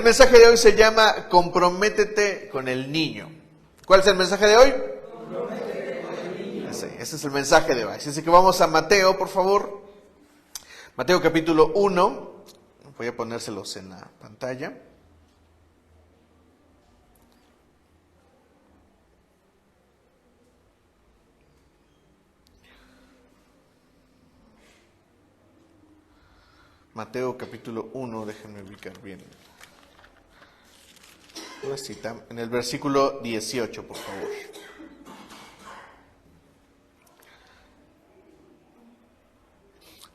mensaje de hoy se llama Comprométete con el niño. ¿Cuál es el mensaje de hoy? Comprométete con el niño. Ese es el mensaje de hoy. Así que vamos a Mateo, por favor. Mateo capítulo 1. Voy a ponérselos en la pantalla. Mateo capítulo 1, déjenme ubicar bien la cita, en el versículo 18, por favor.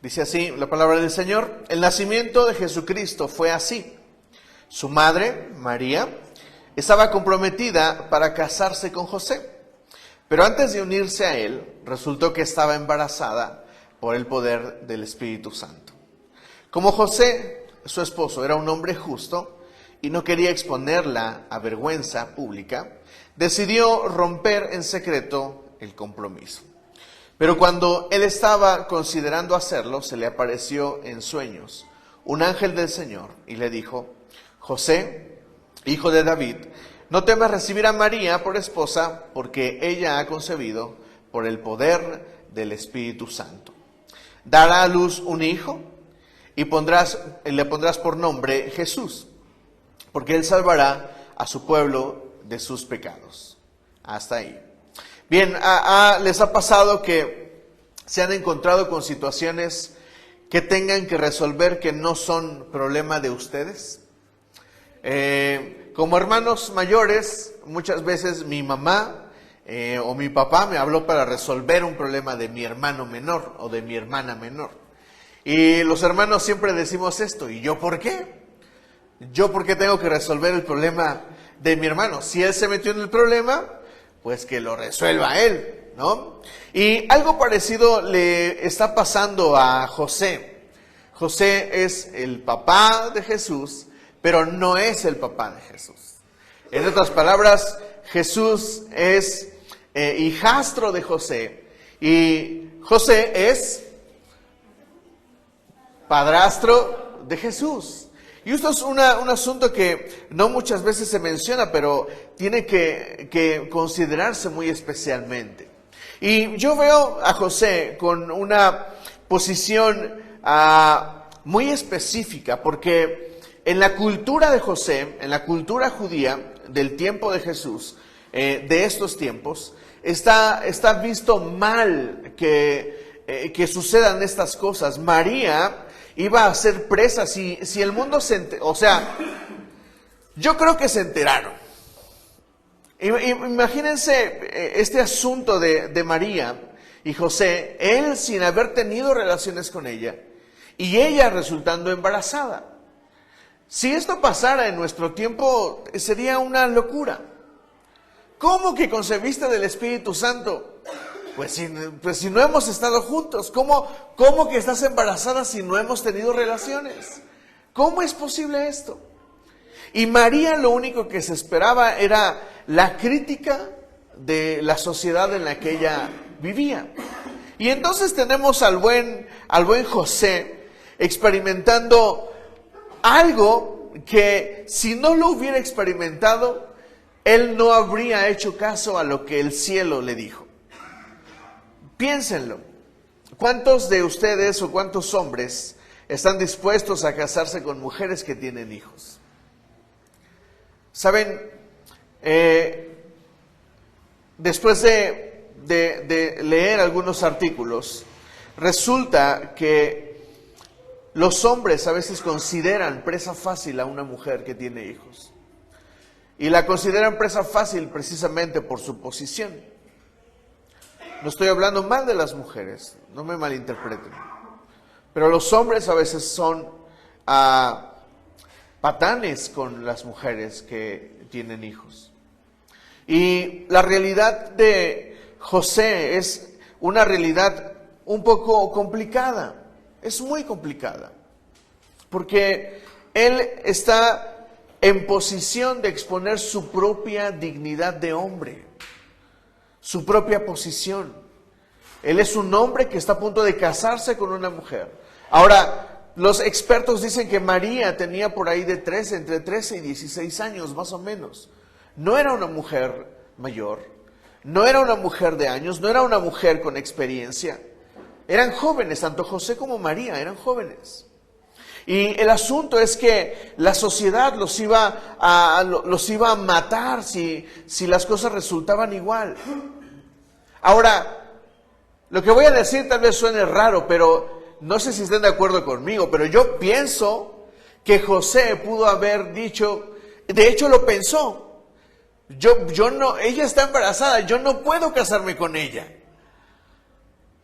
Dice así la palabra del Señor: el nacimiento de Jesucristo fue así. Su madre, María, estaba comprometida para casarse con José, pero antes de unirse a él, resultó que estaba embarazada por el poder del Espíritu Santo. Como José, su esposo, era un hombre justo y no quería exponerla a vergüenza pública, decidió romper en secreto el compromiso. Pero cuando él estaba considerando hacerlo, se le apareció en sueños un ángel del Señor y le dijo: José, hijo de David, no temas recibir a María por esposa, porque ella ha concebido por el poder del Espíritu Santo. Dará a luz un hijo y le pondrás por nombre Jesús, porque él salvará a su pueblo de sus pecados. Hasta ahí. Bien, ¿les ha pasado que se han encontrado con situaciones que tengan que resolver que no son problema de ustedes? Como hermanos mayores, muchas veces mi mamá o mi papá me habló para resolver un problema de mi hermano menor o de mi hermana menor. Y los hermanos siempre decimos esto: ¿y yo por qué? ¿Yo por qué tengo que resolver el problema de mi hermano? Si él se metió en el problema, pues que lo resuelva él, ¿no? Y algo parecido le está pasando a José. José es el papá de Jesús, pero no es el papá de Jesús. En otras palabras, Jesús es hijastro de José y José es padrastro de Jesús. Y esto es un asunto que no muchas veces se menciona, pero tiene que considerarse muy especialmente. Y yo veo a José con una posición muy específica, porque en la cultura de José, en la cultura judía del tiempo de Jesús, de estos tiempos, está visto mal que sucedan estas cosas. María iba a ser presa si el mundo se enteró. O sea, yo creo que se enteraron. Imagínense este asunto de María y José, él sin haber tenido relaciones con ella y ella resultando embarazada. Si esto pasara en nuestro tiempo, sería una locura. ¿Cómo que concebiste del Espíritu Santo? Pues si no hemos estado juntos. ¿Cómo que estás embarazada si no hemos tenido relaciones? ¿Cómo es posible esto? Y María lo único que se esperaba era la crítica de la sociedad en la que ella vivía. Y entonces tenemos al buen José experimentando algo que si no lo hubiera experimentado, él no habría hecho caso a lo que el cielo le dijo. Piénsenlo. ¿Cuántos de ustedes o cuántos hombres están dispuestos a casarse con mujeres que tienen hijos? Saben, después de leer algunos artículos, resulta que los hombres a veces consideran presa fácil a una mujer que tiene hijos. Y la consideran presa fácil precisamente por su posición. No estoy hablando mal de las mujeres, no me malinterpreten. Pero los hombres a veces son patanes con las mujeres que tienen hijos. Y la realidad de José es una realidad un poco complicada. Es muy complicada. Porque él está en posición de exponer su propia dignidad de hombre, su propia posición. Él es un hombre que está a punto de casarse con una mujer. Ahora, los expertos dicen que María tenía por ahí entre 13 y 16 años, más o menos. No era una mujer mayor, no era una mujer de años, no era una mujer con experiencia. Eran jóvenes, tanto José como María eran jóvenes. Y el asunto es que la sociedad los iba a matar si las cosas resultaban igual. Ahora, lo que voy a decir tal vez suene raro, pero no sé si estén de acuerdo conmigo, pero yo pienso que José pudo haber dicho, de hecho lo pensó, ella está embarazada, yo no puedo casarme con ella.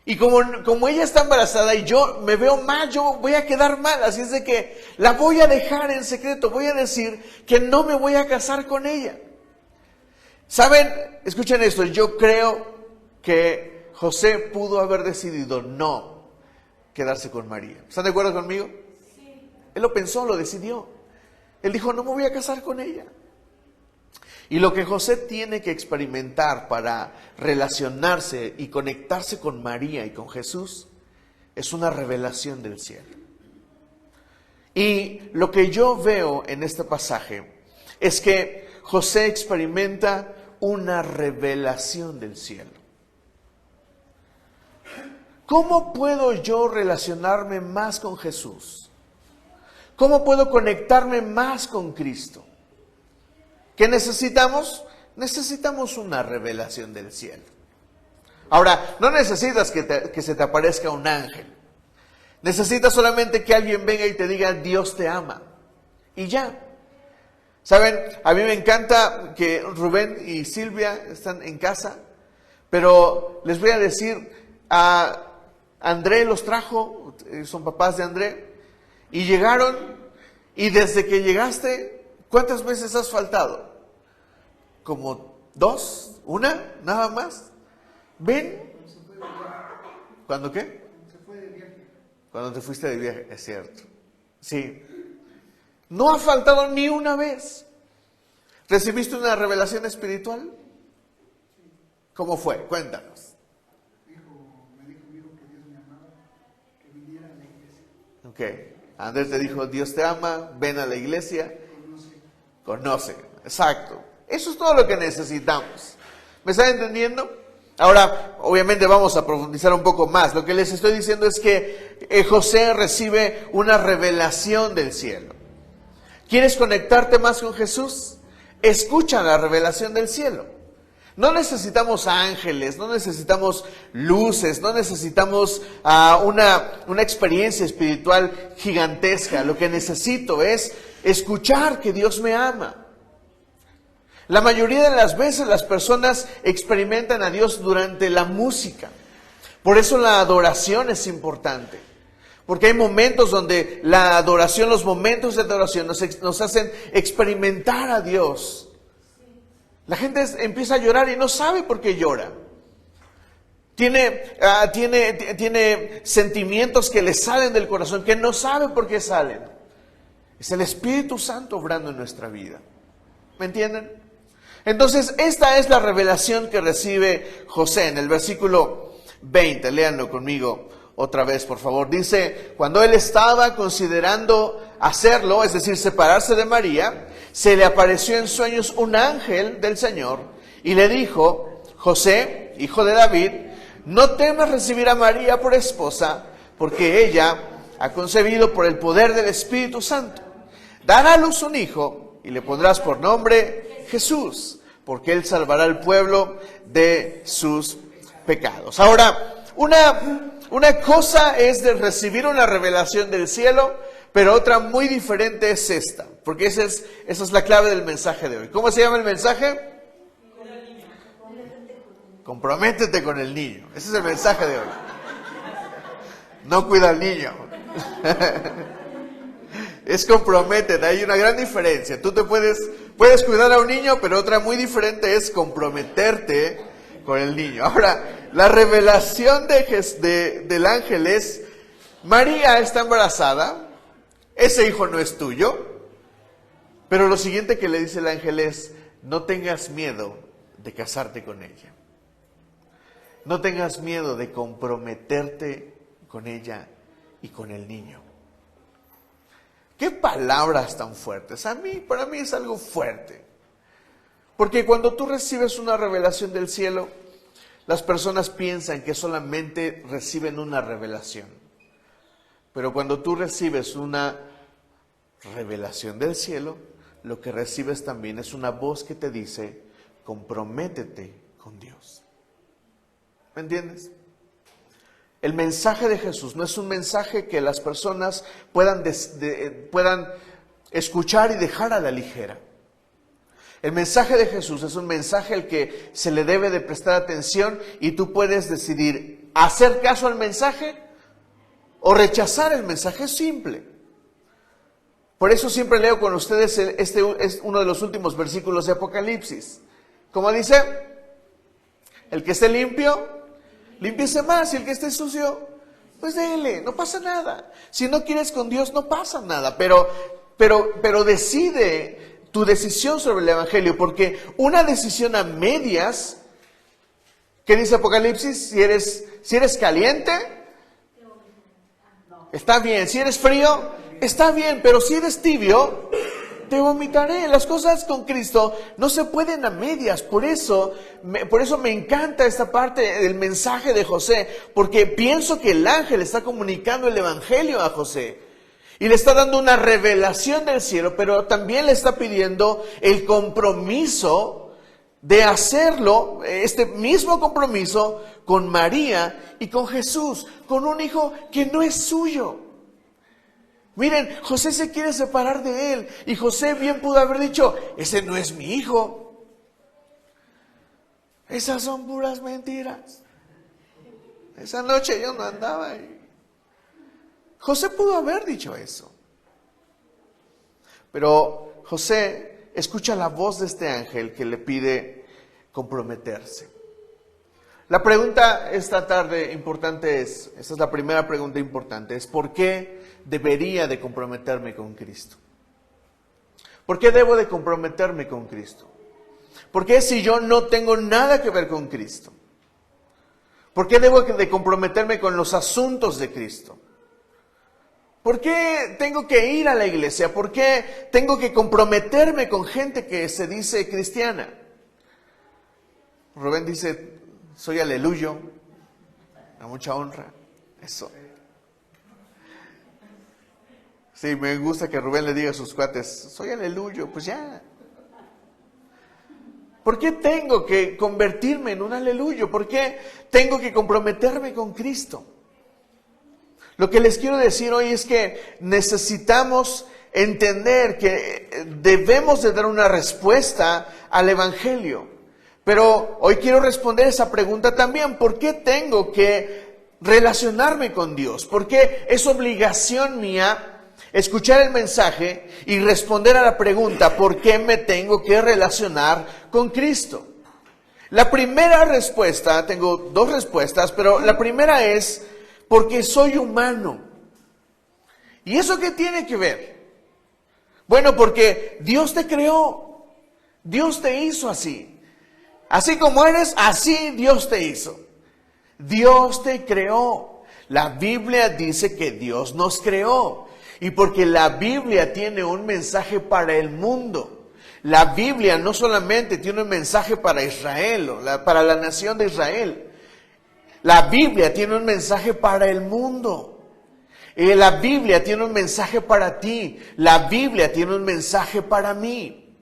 Y como ella está embarazada y yo me veo mal, yo voy a quedar mal, así es de que la voy a dejar en secreto, voy a decir que no me voy a casar con ella. ¿Saben? Escuchen esto, yo creo que José pudo haber decidido no quedarse con María. ¿Están de acuerdo conmigo? Sí. Él lo pensó, lo decidió. Él dijo, no me voy a casar con ella. Y lo que José tiene que experimentar para relacionarse y conectarse con María y con Jesús es una revelación del cielo. Y lo que yo veo en este pasaje es que José experimenta una revelación del cielo. ¿Cómo puedo yo relacionarme más con Jesús? ¿Cómo puedo conectarme más con Cristo? ¿Qué necesitamos? Necesitamos una revelación del cielo. Ahora, no necesitas que se te aparezca un ángel. Necesitas solamente que alguien venga y te diga, Dios te ama. Y ya. ¿Saben? A mí me encanta que Rubén y Silvia están en casa, pero les voy a decir, a André los trajo, son papás de André, y llegaron, y desde que llegaste, ¿cuántas veces has faltado? ¿Como 2? ¿1? ¿Nada más? ¿Ven? ¿Cuándo qué? Cuando te fuiste de viaje, es cierto. Sí. No ha faltado ni una vez. ¿Recibiste una revelación espiritual? ¿Cómo fue? Cuéntanos. Me dijo que Dios me amaba, que viniera a la iglesia. Ok. Andrés te dijo, Dios te ama, ven a la iglesia. Conoce. Exacto. Eso es todo lo que necesitamos. ¿Me están entendiendo? Ahora, obviamente vamos a profundizar un poco más. Lo que les estoy diciendo es que José recibe una revelación del cielo. ¿Quieres conectarte más con Jesús? Escucha la revelación del cielo. No necesitamos ángeles, no necesitamos luces, no necesitamos una experiencia espiritual gigantesca. Lo que necesito es escuchar que Dios me ama. La mayoría de las veces las personas experimentan a Dios durante la música. Por eso la adoración es importante. Porque hay momentos donde la adoración, los momentos de adoración nos hacen experimentar a Dios. La gente empieza a llorar y no sabe por qué llora. Tiene sentimientos que le salen del corazón, que no sabe por qué salen. Es el Espíritu Santo obrando en nuestra vida. ¿Me entienden? Entonces, esta es la revelación que recibe José en el versículo 20. Léanlo conmigo otra vez, por favor. Dice, cuando él estaba considerando hacerlo, es decir, separarse de María, se le apareció en sueños un ángel del Señor y le dijo, José, hijo de David, no temas recibir a María por esposa, porque ella ha concebido por el poder del Espíritu Santo. Dará a luz un hijo y le pondrás por nombre Jesús, porque él salvará al pueblo de sus pecados. Ahora, una cosa es de recibir una revelación del cielo, pero otra muy diferente es esta, porque esa es la clave del mensaje de hoy. ¿Cómo se llama el mensaje? Comprométete con el niño. Ese es el mensaje de hoy. No cuida al niño. Es comprométete. Hay una gran diferencia. Tú puedes cuidar a un niño, pero otra muy diferente es comprometerte con el niño. Ahora, la revelación del ángel es, María está embarazada, ese hijo no es tuyo, pero lo siguiente que le dice el ángel es, no tengas miedo de casarte con ella. No tengas miedo de comprometerte con ella y con el niño. qué palabras tan fuertes. Para mí es algo fuerte. Porque cuando tú recibes una revelación del cielo, las personas piensan que solamente reciben una revelación. Pero cuando tú recibes una revelación del cielo, lo que recibes también es una voz que te dice, comprométete con Dios. ¿Me entiendes? El mensaje de Jesús no es un mensaje que las personas puedan escuchar y dejar a la ligera. El mensaje de Jesús es un mensaje al que se le debe de prestar atención y tú puedes decidir hacer caso al mensaje o rechazar el mensaje. Es simple. Por eso siempre leo con ustedes, este es uno de los últimos versículos de Apocalipsis. Como dice, el que esté limpio, límpiese más, y el que esté sucio, pues dele, no pasa nada. Si no quieres con Dios, no pasa nada, pero decide tu decisión sobre el Evangelio, porque una decisión a medias, ¿qué dice Apocalipsis? Si eres caliente, está bien. Si eres frío, está bien. Pero si eres tibio, te vomitaré. Las cosas con Cristo no se pueden a medias. Por eso me encanta esta parte del mensaje de José, porque pienso que el ángel está comunicando el Evangelio a José. Y le está dando una revelación del cielo, pero también le está pidiendo el compromiso de hacerlo, este mismo compromiso con María y con Jesús, con un hijo que no es suyo. Miren, José se quiere separar de él, y José bien pudo haber dicho, ese no es mi hijo. Esas son puras mentiras. Esa noche yo no andaba ahí. José pudo haber dicho eso. Pero José escucha la voz de este ángel que le pide comprometerse. La pregunta esta tarde importante esta es la primera pregunta importante, es ¿por qué debería de comprometerme con Cristo? ¿Por qué debo de comprometerme con Cristo? ¿Por qué si yo no tengo nada que ver con Cristo? ¿Por qué debo de comprometerme con los asuntos de Cristo? ¿Por qué tengo que ir a la iglesia? ¿Por qué tengo que comprometerme con gente que se dice cristiana? Rubén dice, soy aleluyo, a mucha honra, eso. Sí, me gusta que Rubén le diga a sus cuates, soy aleluyo, pues ya. ¿Por qué tengo que convertirme en un aleluyo? ¿Por qué tengo que comprometerme con Cristo? Lo que les quiero decir hoy es que necesitamos entender que debemos de dar una respuesta al Evangelio. Pero hoy quiero responder esa pregunta también. ¿Por qué tengo que relacionarme con Dios? ¿Por qué es obligación mía escuchar el mensaje y responder a la pregunta, ¿por qué me tengo que relacionar con Cristo? La primera respuesta, tengo dos respuestas, pero la primera es porque soy humano. ¿Y eso qué tiene que ver? Bueno, porque Dios te creó, Dios te hizo así. Así como eres, así Dios te hizo. Dios te creó. La Biblia dice que Dios nos creó. Y porque la Biblia tiene un mensaje para el mundo. La Biblia no solamente tiene un mensaje para Israel, para la nación de Israel. La Biblia tiene un mensaje para el mundo. La Biblia tiene un mensaje para ti. La Biblia tiene un mensaje para mí.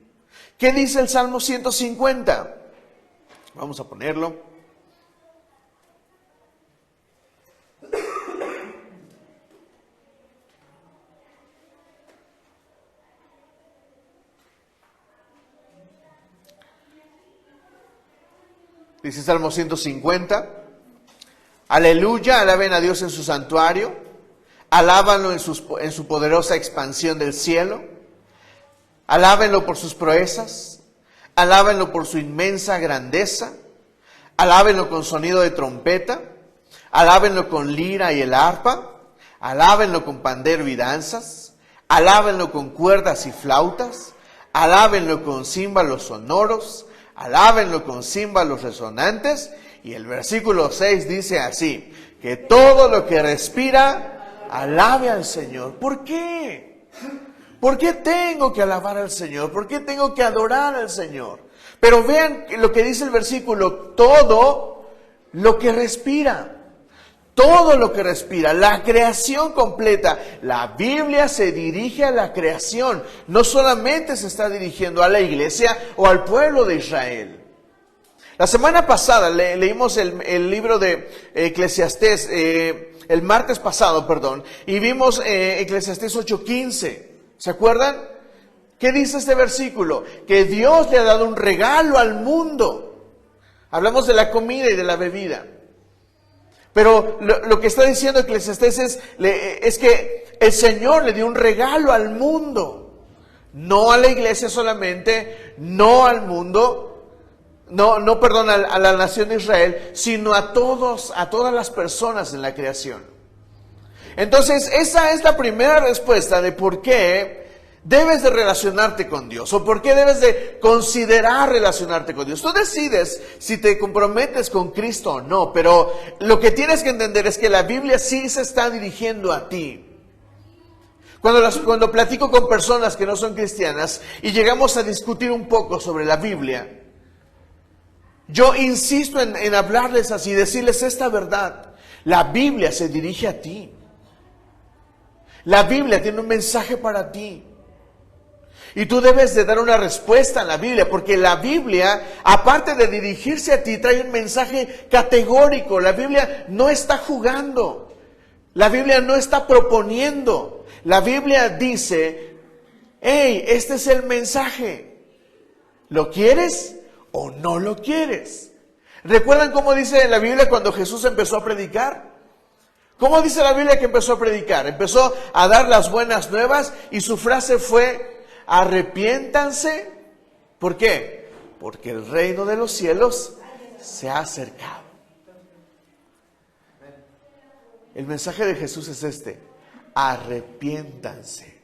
¿Qué dice el Salmo 150? Vamos a ponerlo. Dice Salmo 150. Aleluya, alaben a Dios en su santuario, alábanlo en su poderosa expansión del cielo, alábenlo por sus proezas, alábenlo por su inmensa grandeza, alábenlo con sonido de trompeta, alábenlo con lira y el arpa, alábenlo con pandero y danzas, alábenlo con cuerdas y flautas, alábenlo con címbalos sonoros, alábenlo con címbalos resonantes. Y el versículo 6 dice así, que todo lo que respira, alabe al Señor. ¿Por qué? ¿Por qué tengo que alabar al Señor? ¿Por qué tengo que adorar al Señor? Pero vean lo que dice el versículo, todo lo que respira. Todo lo que respira, la creación completa. La Biblia se dirige a la creación. No solamente se está dirigiendo a la iglesia o al pueblo de Israel. La semana pasada leímos el libro de Eclesiastés, el martes pasado, perdón, y vimos Eclesiastés 8:15. ¿Se acuerdan? ¿Qué dice este versículo? Que Dios le ha dado un regalo al mundo. Hablamos de la comida y de la bebida. Pero lo que está diciendo Eclesiastés es que el Señor le dio un regalo al mundo. No a la iglesia solamente, no al mundo, perdón, a la nación de Israel, sino a todas las personas en la creación. Entonces, esa es la primera respuesta de por qué debes de relacionarte con Dios, o por qué debes de considerar relacionarte con Dios. Tú decides si te comprometes con Cristo o no, pero lo que tienes que entender es que la Biblia sí se está dirigiendo a ti. Cuando platico con personas que no son cristianas y llegamos a discutir un poco sobre la Biblia, yo insisto en hablarles así, decirles esta verdad. La Biblia se dirige a ti. La Biblia tiene un mensaje para ti. Y tú debes de dar una respuesta a la Biblia, porque la Biblia, aparte de dirigirse a ti, trae un mensaje categórico. La Biblia no está jugando. La Biblia no está proponiendo. La Biblia dice, hey, este es el mensaje. ¿Lo quieres o no lo quieres? ¿Recuerdan cómo dice la Biblia cuando Jesús empezó a predicar? ¿Cómo dice la Biblia que empezó a predicar? Empezó a dar las buenas nuevas y su frase fue, arrepiéntanse. ¿Por qué? Porque el reino de los cielos se ha acercado. El mensaje de Jesús es este: arrepiéntanse.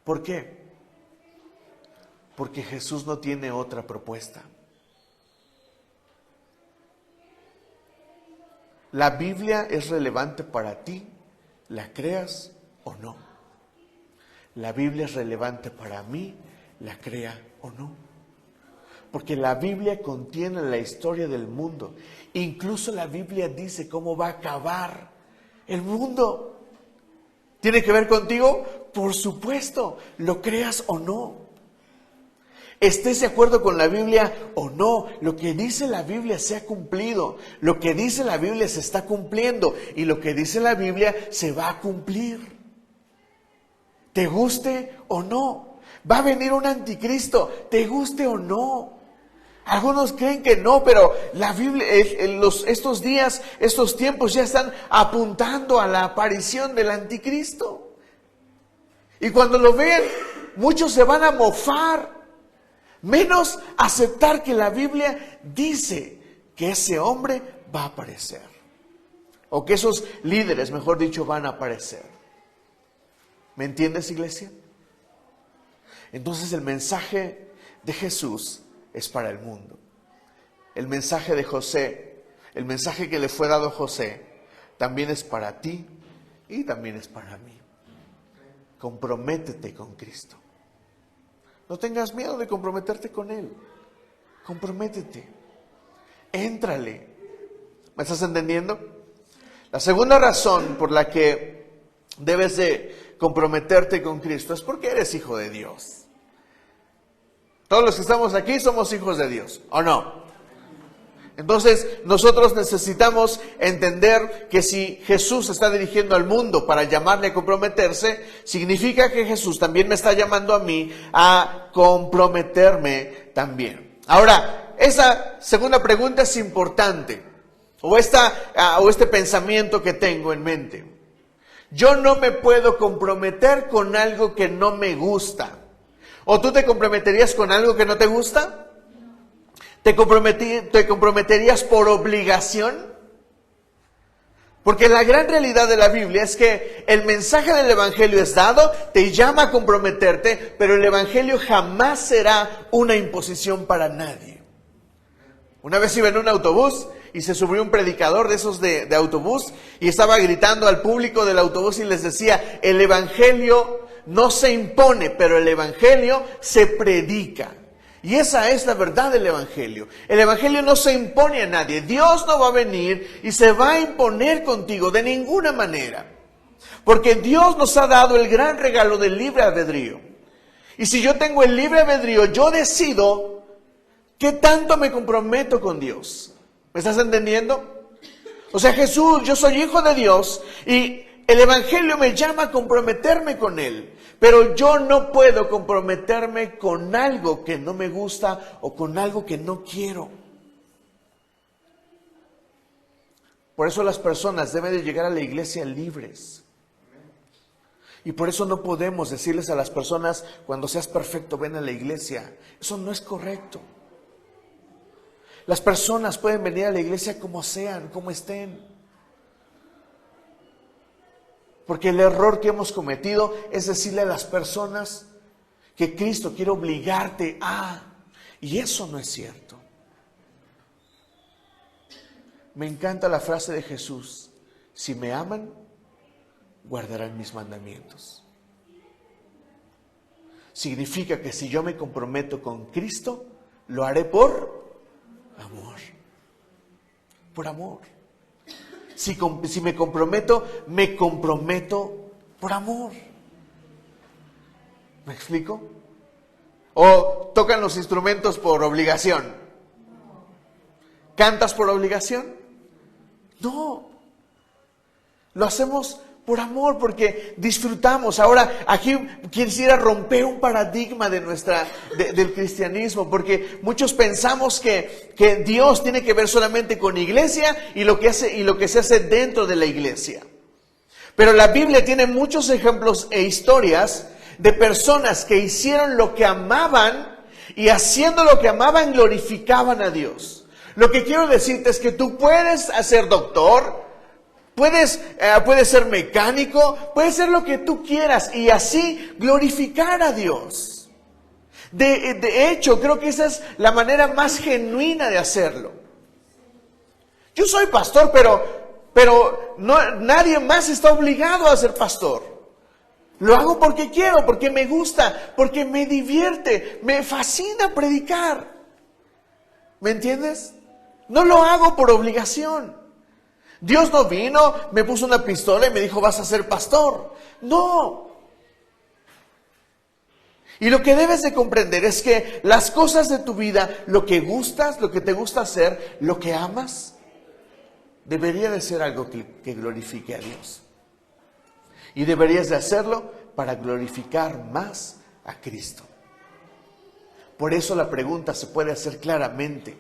¿Por qué? Porque Jesús no tiene otra propuesta. La Biblia es relevante para ti, la creas o no. La Biblia es relevante para mí, la crea o no. Porque la Biblia contiene la historia del mundo. Incluso la Biblia dice cómo va a acabar el mundo. ¿Tiene que ver contigo? Por supuesto, lo creas o no. Estés de acuerdo con la Biblia o no, lo que dice la Biblia se ha cumplido. Lo que dice la Biblia se está cumpliendo. Y lo que dice la Biblia se va a cumplir. Te guste o no. Va a venir un anticristo, te guste o no. Algunos creen que no, pero la Biblia, estos días, estos tiempos ya están apuntando a la aparición del anticristo. Y cuando lo vean, muchos se van a mofar. Menos aceptar que la Biblia dice que ese hombre va a aparecer. O que esos líderes, mejor dicho, van a aparecer. ¿Me entiendes, iglesia? Entonces el mensaje de Jesús es para el mundo. El mensaje de José, el mensaje que le fue dado a José, también es para ti y también es para mí. Comprométete con Cristo. No tengas miedo de comprometerte con Él. Comprométete. Éntrale. ¿Me estás entendiendo? La segunda razón por la que debes de comprometerte con Cristo es porque eres hijo de Dios. Todos los que estamos aquí somos hijos de Dios, ¿o no? Entonces nosotros necesitamos entender que si Jesús está dirigiendo al mundo para llamarle a comprometerse, significa que Jesús también me está llamando a mí a comprometerme también. Ahora, esa segunda pregunta es importante, o este pensamiento que tengo en mente. Yo no me puedo comprometer con algo que no me gusta. ¿O tú te comprometerías con algo que no te gusta? ¿Te comprometerías por obligación? Porque la gran realidad de la Biblia es que el mensaje del Evangelio es dado, te llama a comprometerte, pero el Evangelio jamás será una imposición para nadie. Una vez iba en un autobús y se subió un predicador de esos de autobús y estaba gritando al público del autobús y les decía, el evangelio no se impone, pero el evangelio se predica. Y esa es la verdad del evangelio. El evangelio no se impone a nadie. Dios no va a venir y se va a imponer contigo de ninguna manera. Porque Dios nos ha dado el gran regalo del libre albedrío. Y si yo tengo el libre albedrío, yo decido qué tanto me comprometo con Dios. ¿Me estás entendiendo? O sea, Jesús, yo soy hijo de Dios y el evangelio me llama a comprometerme con Él. Pero yo no puedo comprometerme con algo que no me gusta o con algo que no quiero. Por eso las personas deben de llegar a la iglesia libres. Y por eso no podemos decirles a las personas, cuando seas perfecto, ven a la iglesia. Eso no es correcto. Las personas pueden venir a la iglesia como sean, como estén. Porque el error que hemos cometido es decirle a las personas que Cristo quiere obligarte a... Y eso no es cierto. Me encanta la frase de Jesús. Si me aman, guardarán mis mandamientos. Significa que si yo me comprometo con Cristo, lo haré por amor. Por amor. Si me comprometo por amor. ¿Me explico? ¿O tocan los instrumentos por obligación? ¿Cantas por obligación? No. Lo hacemos por amor, porque disfrutamos. Ahora, aquí quisiera romper un paradigma del cristianismo, porque muchos pensamos que Dios tiene que ver solamente con iglesia y lo que se hace dentro de la iglesia. Pero la Biblia tiene muchos ejemplos e historias de personas que hicieron lo que amaban y haciendo lo que amaban glorificaban a Dios. Lo que quiero decirte es que tú puedes ser doctor, puedes ser mecánico, puedes ser lo que tú quieras y así glorificar a Dios. De hecho, creo que esa es la manera más genuina de hacerlo. Yo soy pastor, pero nadie más está obligado a ser pastor. Lo hago porque quiero, porque me gusta, porque me divierte, me fascina predicar. ¿Me entiendes? No lo hago por obligación. Dios no vino, me puso una pistola y me dijo, vas a ser pastor. No. Y lo que debes de comprender es que las cosas de tu vida, lo que gustas, lo que te gusta hacer, lo que amas, debería de ser algo que glorifique a Dios. Y deberías de hacerlo para glorificar más a Cristo. Por eso la pregunta se puede hacer claramente.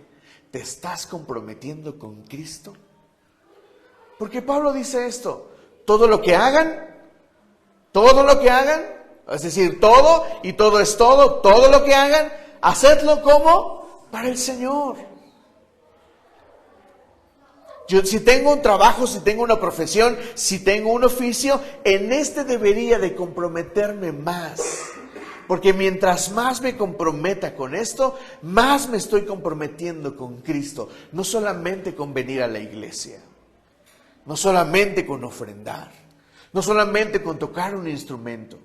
¿Te estás comprometiendo con Cristo? Porque Pablo dice esto. Todo lo que hagan, es decir, todo y todo es todo lo que hagan, hacedlo como para el Señor. Yo, si tengo un trabajo, si tengo una profesión, si tengo un oficio, en este debería de comprometerme más. Porque mientras más me comprometa con esto, más me estoy comprometiendo con Cristo. No solamente con venir a la iglesia, no solamente con ofrendar, no solamente con tocar un instrumento,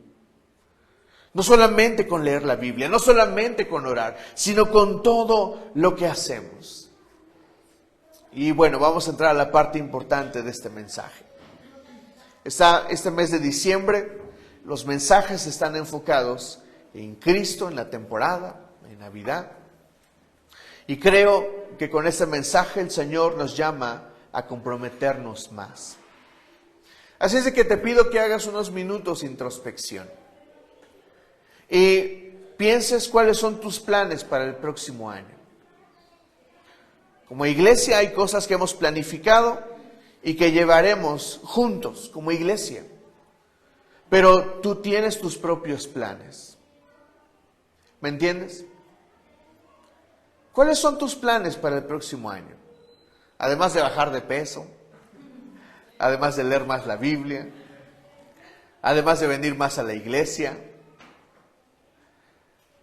no solamente con leer la Biblia, no solamente con orar, sino con todo lo que hacemos. Y bueno, vamos a entrar a la parte importante de este mensaje. Este mes de diciembre, los mensajes están enfocados en Cristo, en la temporada, en Navidad. Y creo que con este mensaje el Señor nos llama a comprometernos más. Así es de que te pido que hagas unos minutos de introspección. Y pienses cuáles son tus planes para el próximo año. Como iglesia hay cosas que hemos planificado y que llevaremos juntos como iglesia. Pero tú tienes tus propios planes. ¿Me entiendes? ¿Cuáles son tus planes para el próximo año? Además de bajar de peso, además de leer más la Biblia, además de venir más a la iglesia.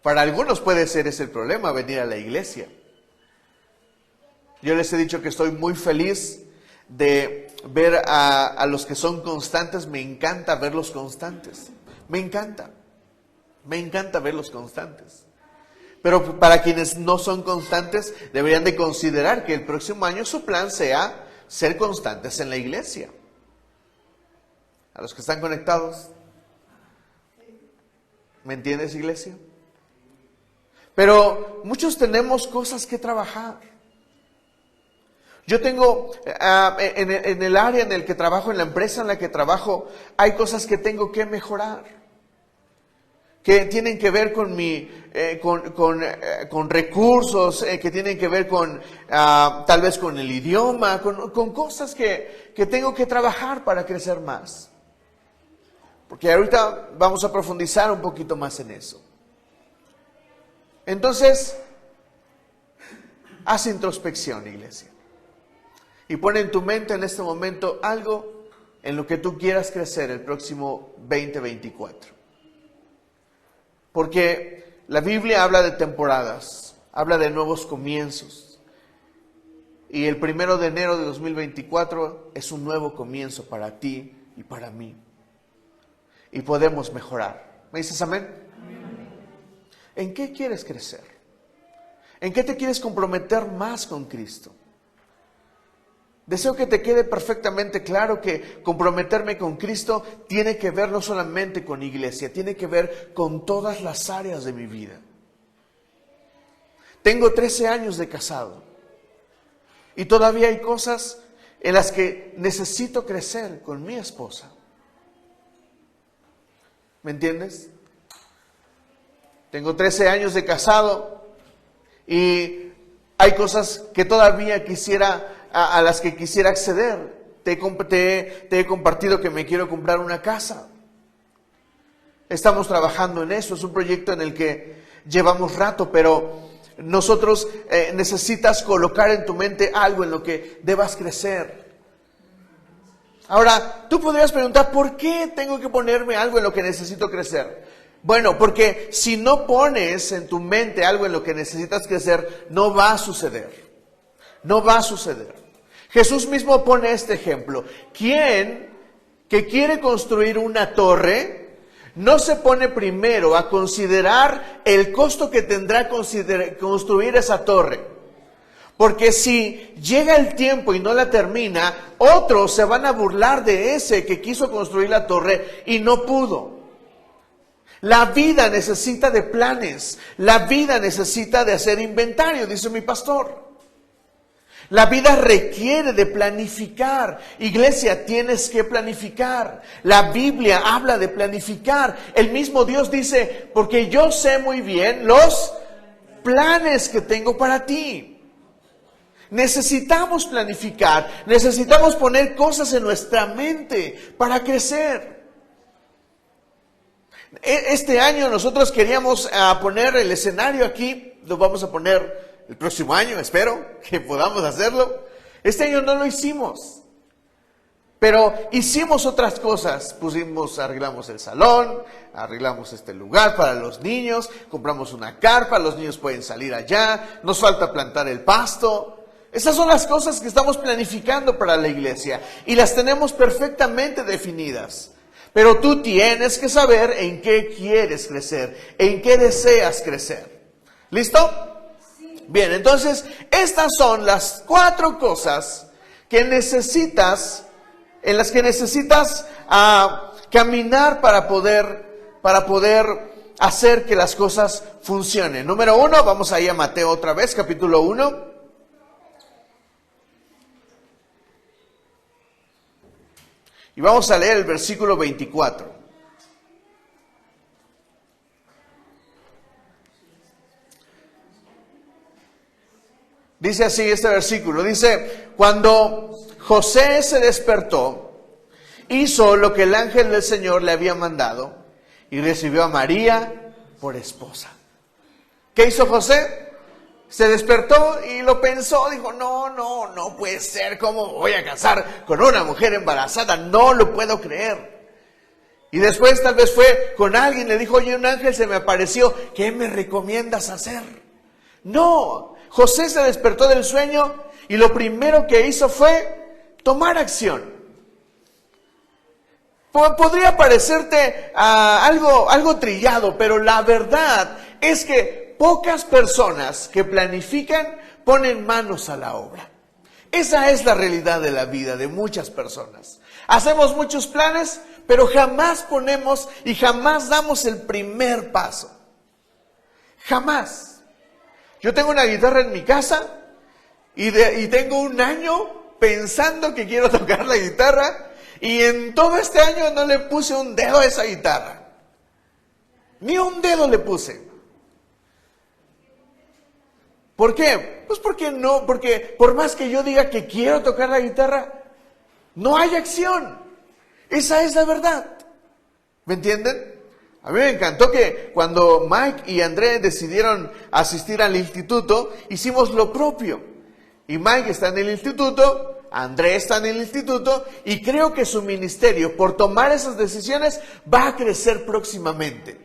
Para algunos puede ser ese el problema, venir a la iglesia. Yo les he dicho que estoy muy feliz de ver a los que son constantes. Me encanta verlos constantes. Me encanta verlos constantes. Pero para quienes no son constantes, deberían de considerar que el próximo año su plan sea ser constantes en la iglesia. A los que están conectados, ¿me entiendes, iglesia? Pero muchos tenemos cosas que trabajar. Yo tengo, en el área en el que trabajo, en la empresa en la que trabajo, hay cosas que tengo que mejorar, que tienen que ver con con recursos, que tienen que ver con, tal vez con el idioma, con cosas que tengo que trabajar para crecer más. Porque ahorita vamos a profundizar un poquito más en eso. Entonces, haz introspección, iglesia. Y pon en tu mente en este momento algo en lo que tú quieras crecer el próximo 2024. Porque la Biblia habla de temporadas, habla de nuevos comienzos. Y el 1 de enero de 2024 es un nuevo comienzo para ti y para mí. Y podemos mejorar. ¿Me dices amén? ¿En qué quieres crecer? ¿En qué te quieres comprometer más con Cristo? Deseo que te quede perfectamente claro que comprometerme con Cristo tiene que ver no solamente con iglesia, tiene que ver con todas las áreas de mi vida. Tengo 13 años de casado y todavía hay cosas en las que necesito crecer con mi esposa. ¿Me entiendes? Tengo 13 años de casado y hay cosas que todavía a las que quisiera acceder. Te he compartido que me quiero comprar una casa. Estamos trabajando en eso. Es un proyecto en el que llevamos rato, pero nosotros necesitas colocar en tu mente algo en lo que debas crecer. Ahora, tú podrías preguntar, ¿por qué tengo que ponerme algo en lo que necesito crecer? Bueno, porque si no pones en tu mente algo en lo que necesitas crecer, no va a suceder. No va a suceder. Jesús mismo pone este ejemplo. ¿Quién que quiere construir una torre no se pone primero a considerar el costo que tendrá construir esa torre? Porque si llega el tiempo y no la termina, otros se van a burlar de ese que quiso construir la torre y no pudo. La vida necesita de planes. La vida necesita de hacer inventario, dice mi pastor. La vida requiere de planificar. Iglesia, tienes que planificar. La Biblia habla de planificar. El mismo Dios dice, porque yo sé muy bien los planes que tengo para ti. Necesitamos planificar. Necesitamos poner cosas en nuestra mente para crecer. Este año nosotros queríamos poner el escenario aquí. Lo vamos a poner el próximo año, espero que podamos hacerlo. Este año no lo hicimos, pero hicimos otras cosas. Arreglamos el salón, arreglamos este lugar para los niños, compramos una carpa, los niños pueden salir allá, nos falta plantar el pasto. Esas son las cosas que estamos planificando para la iglesia y las tenemos perfectamente definidas. Pero tú tienes que saber en qué quieres crecer, en qué deseas crecer. ¿Listo? Bien, entonces, estas son las 4 cosas que necesitas, en las que necesitas caminar para poder hacer que las cosas funcionen. Número 1, vamos ahí a Mateo otra vez, capítulo 1. Y vamos a leer el versículo 24. Dice así este versículo, dice, cuando José se despertó, hizo lo que el ángel del Señor le había mandado y recibió a María por esposa. ¿Qué hizo José? Se despertó y lo pensó, dijo, no puede ser, ¿cómo voy a casar con una mujer embarazada? No lo puedo creer. Y después tal vez fue con alguien, le dijo, oye, un ángel se me apareció, ¿qué me recomiendas hacer? No, José se despertó del sueño Y lo primero que hizo fue tomar acción. Podría parecerte algo trillado, pero la verdad es que pocas personas que planifican ponen manos a la obra. Esa es la realidad de la vida de muchas personas. Hacemos muchos planes, pero jamás ponemos y jamás damos el primer paso. Jamás. Yo tengo una guitarra en mi casa y tengo un año pensando que quiero tocar la guitarra y en todo este año no le puse un dedo a esa guitarra. Ni un dedo le puse. ¿Por qué? Pues porque por más que yo diga que quiero tocar la guitarra, no hay acción. Esa es la verdad. ¿Me entienden? A mí me encantó que cuando Mike y André decidieron asistir al instituto, hicimos lo propio. Y Mike está en el instituto, André está en el instituto, y creo que su ministerio, por tomar esas decisiones, va a crecer próximamente.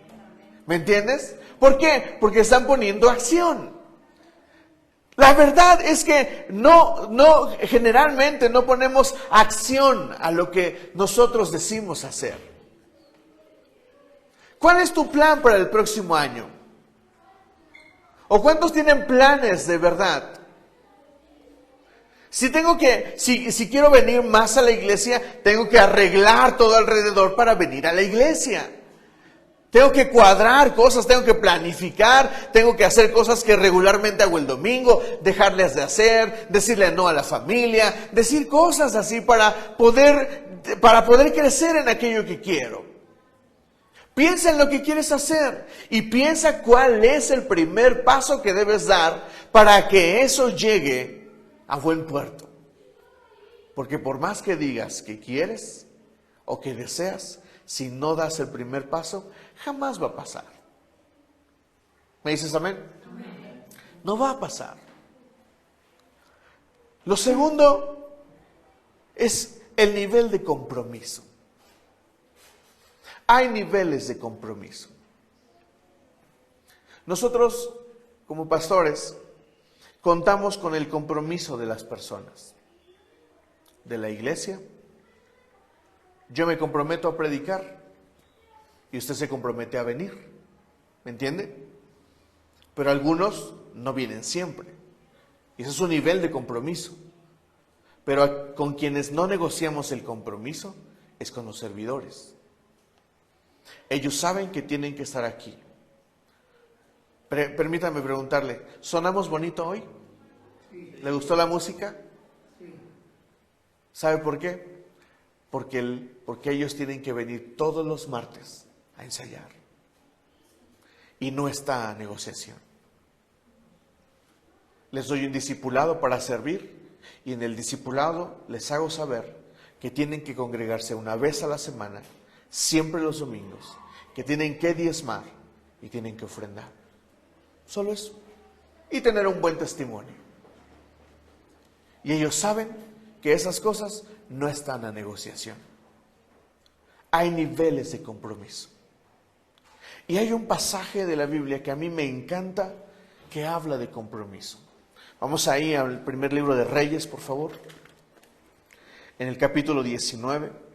¿Me entiendes? ¿Por qué? Porque están poniendo acción. La verdad es que generalmente no ponemos acción a lo que nosotros decimos hacer. ¿Cuál es tu plan para el próximo año? ¿O cuántos tienen planes de verdad? Si quiero venir más a la iglesia, tengo que arreglar todo alrededor para venir a la iglesia. Tengo que cuadrar cosas, tengo que planificar, tengo que hacer cosas que regularmente hago el domingo, dejarles de hacer, decirle no a la familia, decir cosas así para poder crecer en aquello que quiero. Piensa en lo que quieres hacer y piensa cuál es el primer paso que debes dar para que eso llegue a buen puerto. Porque por más que digas que quieres o que deseas, si no das el primer paso, jamás va a pasar. ¿Me dices amén? Amén. No va a pasar. Lo segundo es el nivel de compromiso. Hay niveles de compromiso. Nosotros, como pastores, contamos con el compromiso de las personas, de la iglesia. Yo me comprometo a predicar y usted se compromete a venir. ¿Me entiende? Pero algunos no vienen siempre. Y ese es un nivel de compromiso. Pero con quienes no negociamos el compromiso es con los servidores. Ellos saben que tienen que estar aquí. Permítame preguntarle, ¿sonamos bonito hoy? Sí. ¿Le gustó la música? Sí. ¿Sabe por qué? Porque ellos tienen que venir todos los martes a ensayar. Y no está a negociación. Les doy un discipulado para servir y en el discipulado les hago saber que tienen que congregarse una vez a la semana, siempre los domingos, que tienen que diezmar y tienen que ofrendar. Solo eso. Y tener un buen testimonio. Y ellos saben que esas cosas no están a negociación. Hay niveles de compromiso. Y hay un pasaje de la Biblia que a mí me encanta que habla de compromiso. Vamos ahí al primer libro de Reyes, por favor. En el capítulo 19.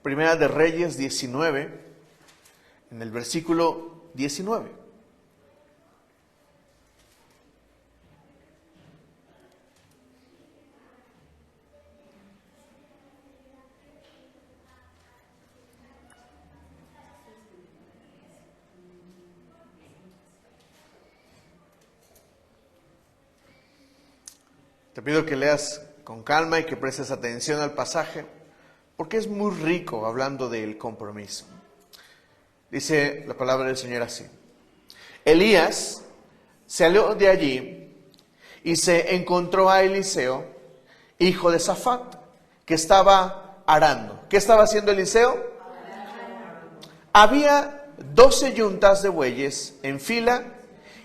Primera de Reyes 19, en el versículo 19. Te pido que leas con calma y que prestes atención al pasaje, porque es muy rico hablando del compromiso. Dice la palabra del Señor así: Elías salió de allí y se encontró a Eliseo, hijo de Safat, que estaba arando. ¿Qué estaba haciendo Eliseo? Había 12 yuntas de bueyes en fila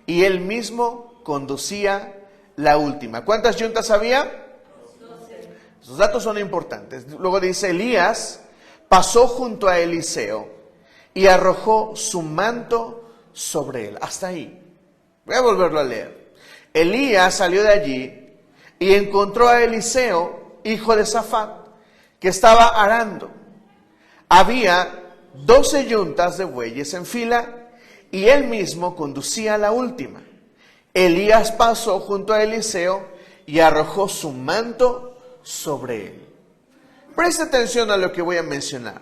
y él mismo conducía la última. ¿Cuántas yuntas había? 12. Esos datos son importantes. Luego dice: Elías pasó junto a Eliseo y arrojó su manto sobre él. Hasta ahí. Voy a volverlo a leer. Elías salió de allí y encontró a Eliseo, hijo de Safat, que estaba arando. Había 12 yuntas de bueyes en fila y él mismo conducía la última. Elías pasó junto a Eliseo y arrojó su manto sobre él. Presta atención a lo que voy a mencionar.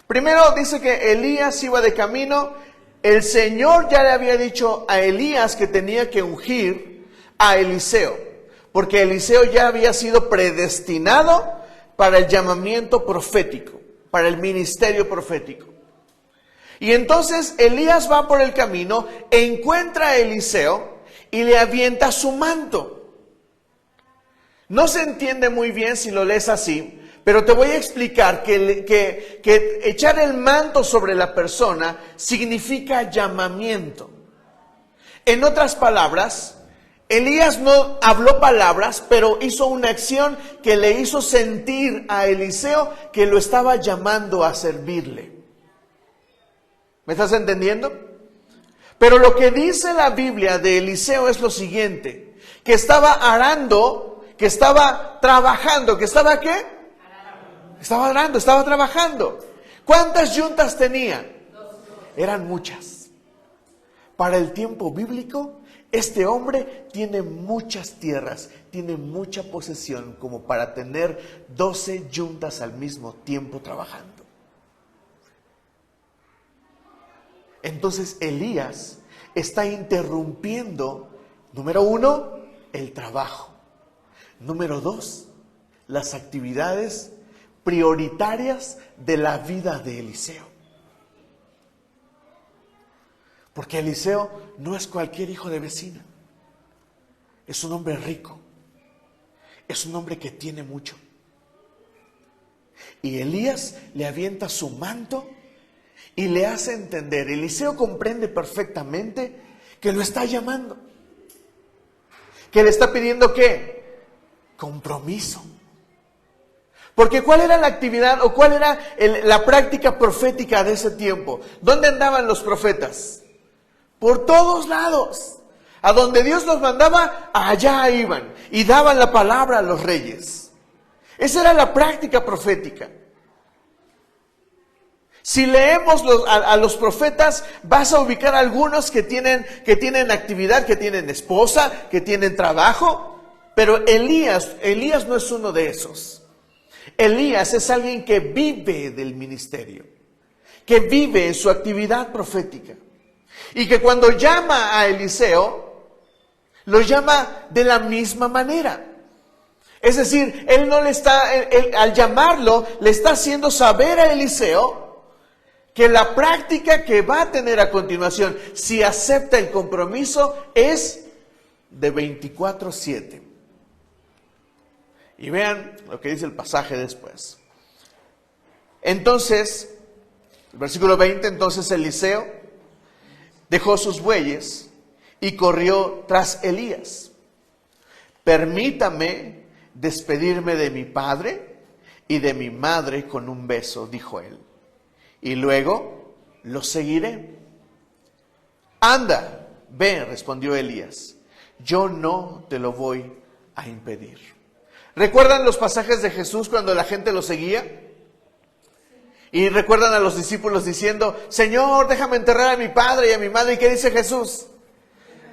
Primero dice que Elías iba de camino. El Señor ya le había dicho a Elías que tenía que ungir a Eliseo, porque Eliseo ya había sido predestinado para el llamamiento profético, para el ministerio profético. Y entonces Elías va por el camino, encuentra a Eliseo y le avienta su manto. No se entiende muy bien si lo lees así, pero te voy a explicar que echar el manto sobre la persona significa llamamiento. En otras palabras, Elías no habló palabras, pero hizo una acción que le hizo sentir a Eliseo que lo estaba llamando a servirle. ¿Me estás entendiendo? Pero lo que dice la Biblia de Eliseo es lo siguiente, que estaba arando, que estaba trabajando, que estaba ¿qué? Estaba arando, estaba trabajando. ¿Cuántas yuntas tenía? Eran muchas. Para el tiempo bíblico, este hombre tiene muchas tierras, tiene mucha posesión como para tener 12 yuntas al mismo tiempo trabajando. Entonces Elías está interrumpiendo, número 1, el trabajo. Número 2, las actividades prioritarias de la vida de Eliseo. Porque Eliseo no es cualquier hijo de vecina. Es un hombre rico. Es un hombre que tiene mucho. Y Elías le avienta su manto y le hace entender. Eliseo comprende perfectamente que lo está llamando. Que le está pidiendo ¿qué? Compromiso. Porque ¿cuál era la actividad o cuál era la práctica profética de ese tiempo? ¿Dónde andaban los profetas? Por todos lados. A donde Dios los mandaba, allá iban. Y daban la palabra a los reyes. Esa era la práctica profética. Si leemos a los profetas, vas a ubicar algunos que tienen actividad, que tienen esposa, que tienen trabajo. Pero Elías no es uno de esos. Elías es alguien que vive del ministerio, que vive en su actividad profética. Y que cuando llama a Eliseo, lo llama de la misma manera. Es decir, él no le está, al llamarlo, le está haciendo saber a Eliseo que la práctica que va a tener a continuación, si acepta el compromiso, es de 24/7. Y vean lo que dice el pasaje después. Entonces, el versículo 20, entonces Eliseo dejó sus bueyes y corrió tras Elías. Permítame despedirme de mi padre y de mi madre con un beso, dijo él. Y luego lo seguiré. Anda, ve, respondió Elías. Yo no te lo voy a impedir. ¿Recuerdan los pasajes de Jesús cuando la gente lo seguía? Y recuerdan a los discípulos diciendo, Señor, déjame enterrar a mi padre y a mi madre. ¿Y qué dice Jesús?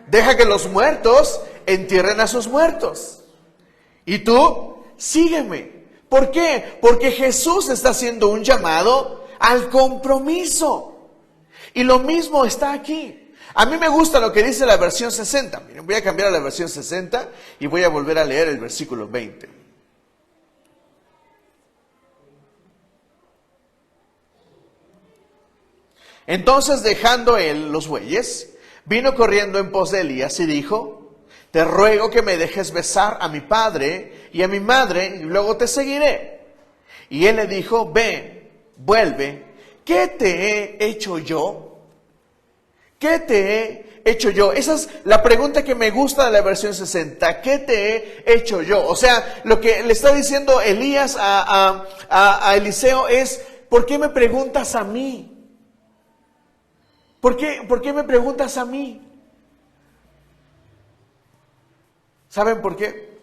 Deja que los muertos entierren a sus muertos. Y tú, sígueme. ¿Por qué? Porque Jesús está haciendo un llamado al compromiso. Y lo mismo está aquí. A mí me gusta lo que dice la versión 60. Miren, voy a cambiar a la versión 60 y voy a volver a leer el versículo 20. Entonces, dejando él los bueyes, vino corriendo en pos de Elías y dijo, te ruego que me dejes besar a mi padre y a mi madre y luego te seguiré. Y él le dijo, ve, vuelve, ¿qué te he hecho yo? ¿Qué te he hecho yo? Esa es la pregunta que me gusta de la versión 60. ¿Qué te he hecho yo? O sea, lo que le está diciendo Elías a Eliseo es, ¿por qué me preguntas a mí? ¿Por qué me preguntas a mí? ¿Saben por qué?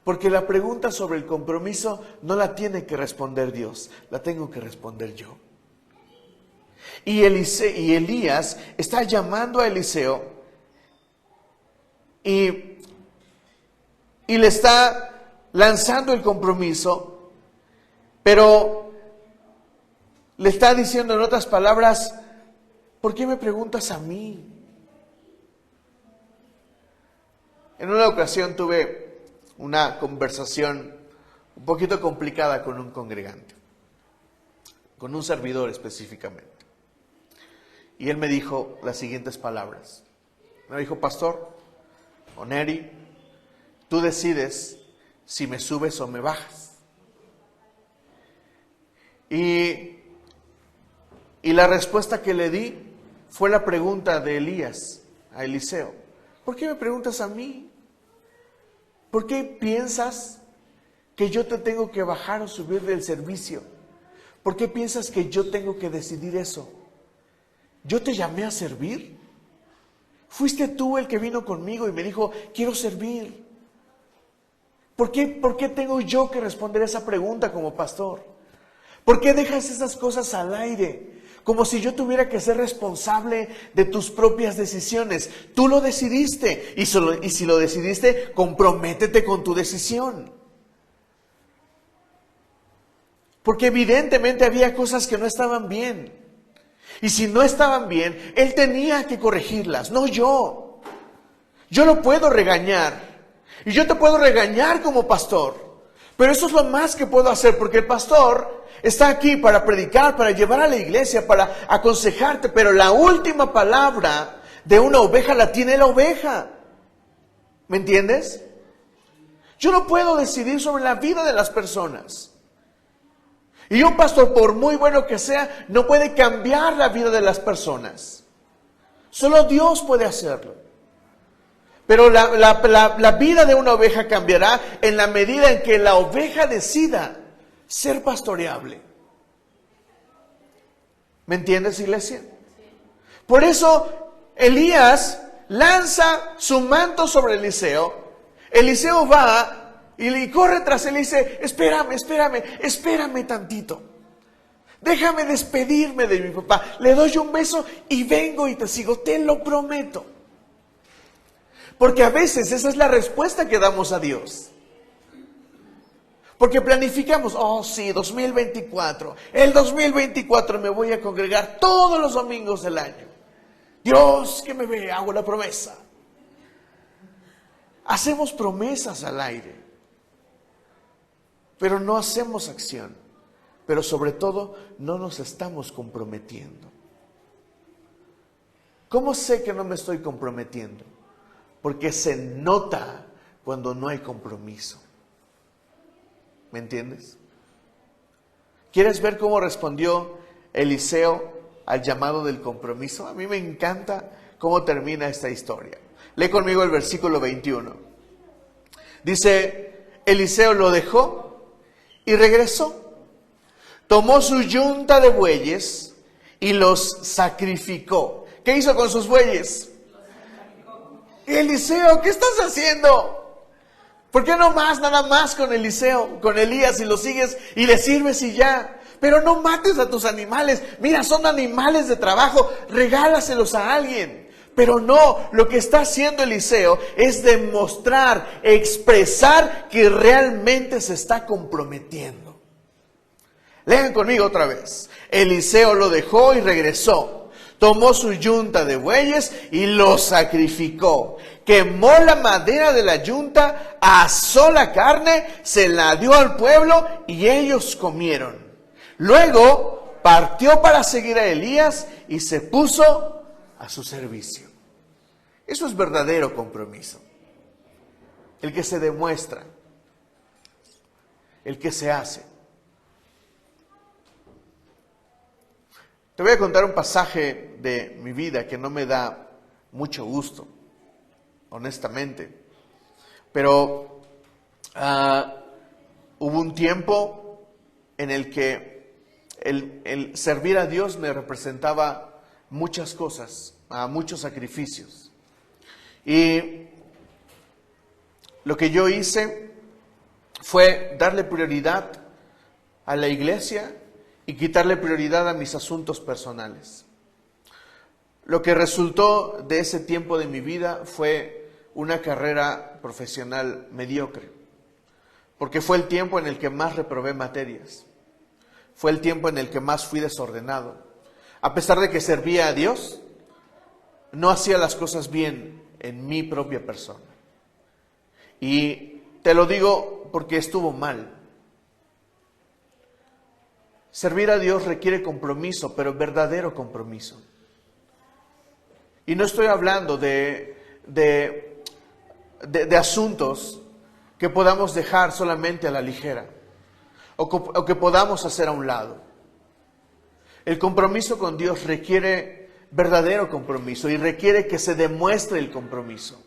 Porque la pregunta sobre el compromiso no la tiene que responder Dios, la tengo que responder yo. Y Elías está llamando a Eliseo y le está lanzando el compromiso, pero le está diciendo en otras palabras, ¿por qué me preguntas a mí? En una ocasión tuve una conversación un poquito complicada con un congregante, con un servidor específicamente. Y él me dijo las siguientes palabras. Me dijo, pastor, o Neri, tú decides si me subes o me bajas. Y la respuesta que le di fue la pregunta de Elías a Eliseo. ¿Por qué me preguntas a mí? ¿Por qué piensas que yo te tengo que bajar o subir del servicio? ¿Por qué piensas que yo tengo que decidir eso? ¿Yo te llamé a servir? ¿Fuiste tú el que vino conmigo y me dijo, quiero servir? ¿Por qué tengo yo que responder esa pregunta como pastor? ¿Por qué dejas esas cosas al aire? Como si yo tuviera que ser responsable de tus propias decisiones. Tú lo decidiste y si lo decidiste, comprométete con tu decisión. Porque evidentemente había cosas que no estaban bien. Y si no estaban bien, él tenía que corregirlas, no yo. Yo lo puedo regañar. Y yo te puedo regañar como pastor. Pero eso es lo más que puedo hacer, porque el pastor está aquí para predicar, para llevar a la iglesia, para aconsejarte. Pero la última palabra de una oveja la tiene la oveja. ¿Me entiendes? Yo no puedo decidir sobre la vida de las personas. Y un pastor, por muy bueno que sea, no puede cambiar la vida de las personas. Solo Dios puede hacerlo. Pero la vida de una oveja cambiará en la medida en que la oveja decida ser pastoreable. ¿Me entiendes, iglesia? Por eso Elías lanza su manto sobre Eliseo. Eliseo va y corre tras él y dice, espérame tantito. Déjame despedirme de mi papá. Le doy un beso y vengo y te sigo, te lo prometo. Porque a veces esa es la respuesta que damos a Dios. Porque planificamos, oh sí, 2024. El 2024 me voy a congregar todos los domingos del año. Dios que me ve, hago la promesa. Hacemos promesas al aire, pero no hacemos acción. Pero sobre todo, no nos estamos comprometiendo. ¿Cómo sé que no me estoy comprometiendo? Porque se nota cuando no hay compromiso. ¿Me entiendes? ¿Quieres ver cómo respondió Eliseo al llamado del compromiso? A mí me encanta cómo termina esta historia. Lee conmigo el versículo 21. Dice, Eliseo lo dejó y regresó. Tomó su yunta de bueyes y los sacrificó. ¿Qué hizo con sus bueyes? Eliseo, ¿qué estás haciendo? ¿Por qué no nada más con Eliseo, con Elías y lo sigues y le sirves y ya? Pero no mates a tus animales. Mira, son animales de trabajo, regálaselos a alguien. Pero no, lo que está haciendo Eliseo es demostrar, expresar que realmente se está comprometiendo. Lean conmigo otra vez. Eliseo lo dejó y regresó. Tomó su yunta de bueyes y lo sacrificó. Quemó la madera de la yunta, asó la carne, se la dio al pueblo y ellos comieron. Luego partió para seguir a Elías y se puso a su servicio. Eso es verdadero compromiso. El que se demuestra, el que se hace. Te voy a contar un pasaje de mi vida que no me da mucho gusto, honestamente. Pero hubo un tiempo en el que el servir a Dios me representaba muchas cosas, muchos sacrificios. Y lo que yo hice fue darle prioridad a la iglesia y quitarle prioridad a mis asuntos personales. Lo que resultó de ese tiempo de mi vida fue una carrera profesional mediocre, porque fue el tiempo en el que más reprobé materias, fue el tiempo en el que más fui desordenado. A pesar de que servía a Dios, no hacía las cosas bien en mi propia persona. Y te lo digo porque estuvo mal. Servir a Dios requiere compromiso, pero verdadero compromiso. Y no estoy hablando de asuntos que podamos dejar solamente a la ligera o que podamos hacer a un lado. El compromiso con Dios requiere verdadero compromiso y requiere que se demuestre el compromiso.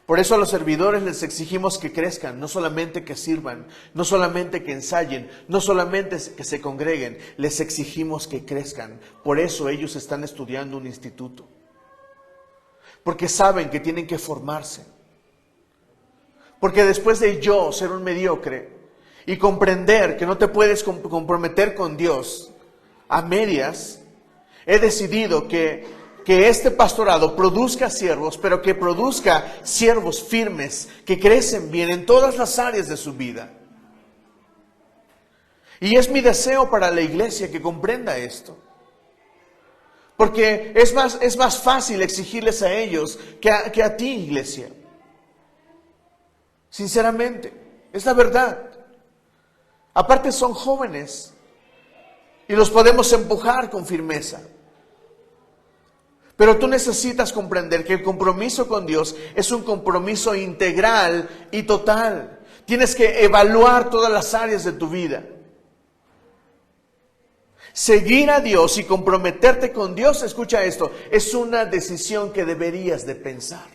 Por eso a los servidores les exigimos que crezcan, no solamente que sirvan, no solamente que ensayen, no solamente que se congreguen, les exigimos que crezcan. Por eso ellos están estudiando un instituto, porque saben que tienen que formarse. Porque después de yo ser un mediocre y comprender que no te puedes comprometer con Dios a medias, he decidido que este pastorado produzca siervos, pero que produzca siervos firmes, que crecen bien en todas las áreas de su vida. Y es mi deseo para la iglesia que comprenda esto. Porque es más fácil exigirles a ellos que a ti, iglesia. Sinceramente, es la verdad. Aparte son jóvenes y los podemos empujar con firmeza. Pero tú necesitas comprender que el compromiso con Dios es un compromiso integral y total. Tienes que evaluar todas las áreas de tu vida. Seguir a Dios y comprometerte con Dios, escucha esto, es una decisión que deberías de pensar.